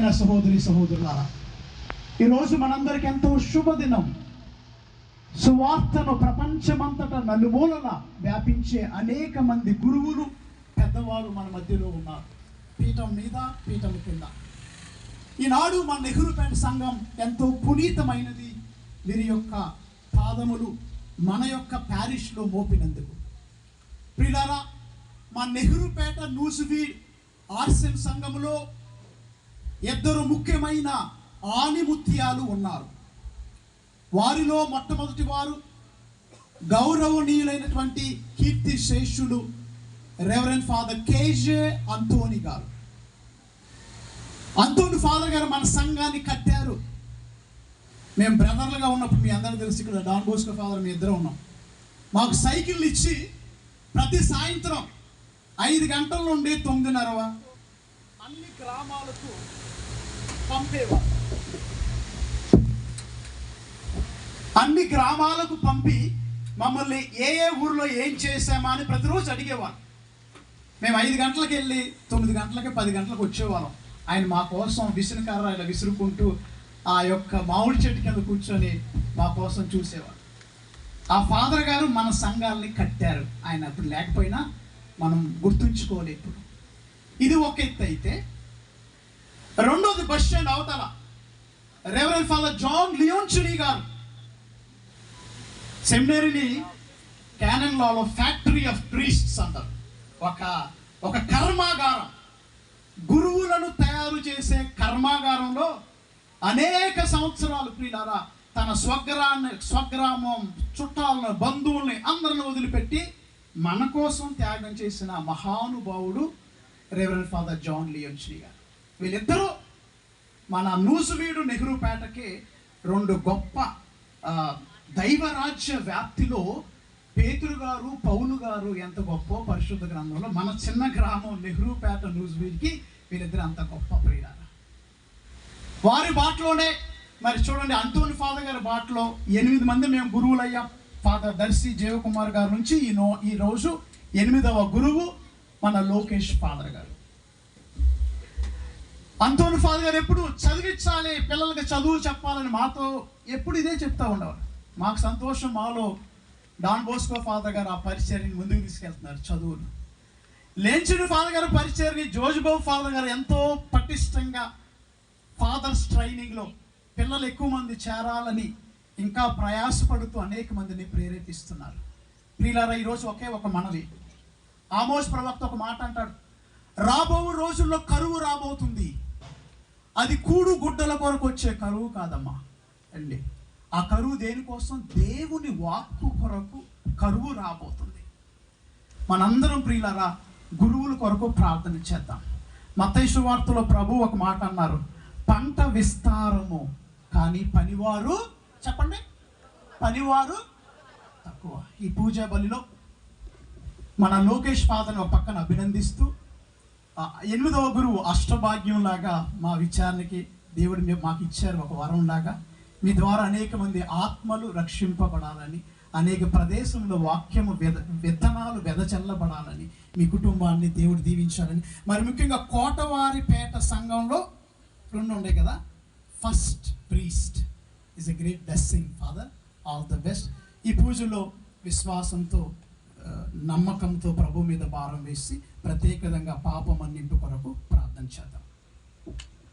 ప్రియమైన సహోదరి సహోదరులారా, ఈరోజు మనందరికి ఎంతో శుభదినం. సువార్తను ప్రపంచమంతటా నలుమూలన వ్యాపించే అనేక మంది గురువులు, పెద్దవారు మన మధ్యలో ఉన్నారు. పీఠం మీద, పీఠం కింద. ఈనాడు మన నెహ్రూపేట సంఘం ఎంతో పునీతమైనది. వీరి యొక్క పాదములు మన యొక్క ప్యారిష్లో మోపినందుకు. ప్రియులారా, మా నెహ్రూపేట నూజివీడ్ ఆర్సెం సంఘములో ఇద్దరు ముఖ్యమైన ఆణిముత్యాలు ఉన్నారు. వారిలో మొట్టమొదటి వారు గౌరవనీయులైనటువంటి కీర్తి శేషులు రెవరెండ్ ఫాదర్ కేజే అంతోని గారు. అంతోని ఫాదర్ గారు మన సంఘాన్ని కట్టారు. మేము బ్రదర్లుగా ఉన్నప్పుడు, మీ అందరూ తెలుసు, ఇక్కడ డాన్ బోస్కో ఫాదర్ మీ ఇద్దరు ఉన్నాం. మాకు సైకిల్ ఇచ్చి ప్రతి సాయంత్రం 5 గంటల నుండి 9:30 అన్ని గ్రామాలకు పంపేవారు. అన్ని గ్రామాలకు పంపి మమ్మల్ని ఏ ఊర్లో ఏం చేసామా అని ప్రతిరోజు అడిగేవారు. మేము 5 గంటలకు వెళ్ళి 9 గంటలకి 10 గంటలకు వచ్చేవాళ్ళం. ఆయన మా కోసం విసురుకర్ర ఇలా విసురుకుంటూ ఆ యొక్క మామిడి చెట్టు కింద కూర్చొని మా కోసం చూసేవారు. ఆ ఫాదర్ గారు మన సంఘాలని కట్టారు. ఆయన అప్పుడు లేకపోయినా మనం గుర్తుంచుకోవాలి ఇప్పుడు. ఇది ఒక ఎత్తు అయితే, రెండోది బస్ స్టాండ్ అవతల రెవరెండ్ ఫాదర్ జాన్ లియోన్చునీ గారు సెమినరీని canon Lalo factory of priests అంటారు. ఒక కర్మాగారం, గురువులను తయారు చేసే కర్మాగారంలో అనేక సంవత్సరాలు ప్రియులారా తన స్వగ్రామం, చుట్టాలను, బంధువుల్ని అందరిని వదిలిపెట్టి మన కోసం త్యాగం చేసిన మహానుభావుడు రెవరెండ్ ఫాదర్ జాన్ లియోన్చునీ గారు. వీళ్ళిద్దరూ మన నూజివీడు నెహ్రూపేటకి 2 గొప్ప దైవరాజ్య వ్యాప్తిలో పేతురు గారు, పౌలు గారు ఎంత గొప్ప పరిశుద్ధ గ్రంథంలో, మన చిన్న గ్రామం నెహ్రూపేట నూజివీడ్కి వీళ్ళిద్దరు అంత గొప్ప ప్రియులారా. వారి బాటలోనే మరి చూడండి, అంతోని ఫాదర్ గారి బాటలో 8 మంది మేము గురువులయ్యాం. ఫాదర్ దర్శి జీవకుమార్ గారి నుంచి ఈ రోజు 8వ గురువు మన లోకేష్ ఫాదర్ గారు. అంతోని ఫాదర్ గారు ఎప్పుడు చదివించాలి, పిల్లలకి చదువు చెప్పాలని మాతో ఎప్పుడు ఇదే చెప్తా ఉండేవారు. మాకు సంతోషం, మాలో డాన్ బోస్కో ఫాదర్ గారు ఆ పరిచర్ని ముందుకు తీసుకెళ్తున్నారు చదువును. లేంచుని ఫాదర్ గారు పరిచర్ని జోజిబాబు ఫాదర్ గారు ఎంతో పటిష్టంగా ఫాదర్స్ ట్రైనింగ్లో పిల్లలు ఎక్కువ మంది చేరాలని ఇంకా ప్రయాసపడుతూ అనేక మందిని ప్రేరేపిస్తున్నారు. ప్రియులారా, ఈరోజు ఒకే ఒక మనవి. ఆమోస్ ప్రవక్త ఒక మాట అంటాడు, రాబో రోజుల్లో కరువు రాబోతుంది. అది కూడు గుడ్డల కొరకు వచ్చే కరువు కాదమ్మా అండి. ఆ కరువు దేనికోసం? దేవుని వాక్కు కొరకు కరువు రాబోతుంది. మనందరం ప్రియులారా గురువుల కొరకు ప్రార్థన చేద్దాం. మత్తయి సువార్తలో ప్రభు ఒక మాట అన్నారు, పంట విస్తారము కానీ పనివారు, చెప్పండి, పనివారు తక్కువ. ఈ పూజా బలిలో మన లోకేష్ ఫాదర్ని ఒక పక్కన అభినందిస్తూ 8వ గురువు అష్టభాగ్యం లాగా మా విచారణకి దేవుడు మాకు ఇచ్చారు, ఒక వరం లాగా. మీ ద్వారా అనేక మంది ఆత్మలు రక్షింపబడాలని, అనేక ప్రదేశంలో వాక్యము విత్తనాలు వెదచల్లబడాలని, మీ కుటుంబాన్ని దేవుడు దీవించాలని. మరి ముఖ్యంగా కోటవారిపేట సంఘంలో 2 ఉండే కదా. First priest is a great blessing father, all the best. ఈ పూజలో విశ్వాసంతో, నమ్మకంతో ప్రభు మీద భారం వేసి ప్రత్యేకంగా పాపం అన్నింటి కొరకు ప్రార్థన చేద్దాం.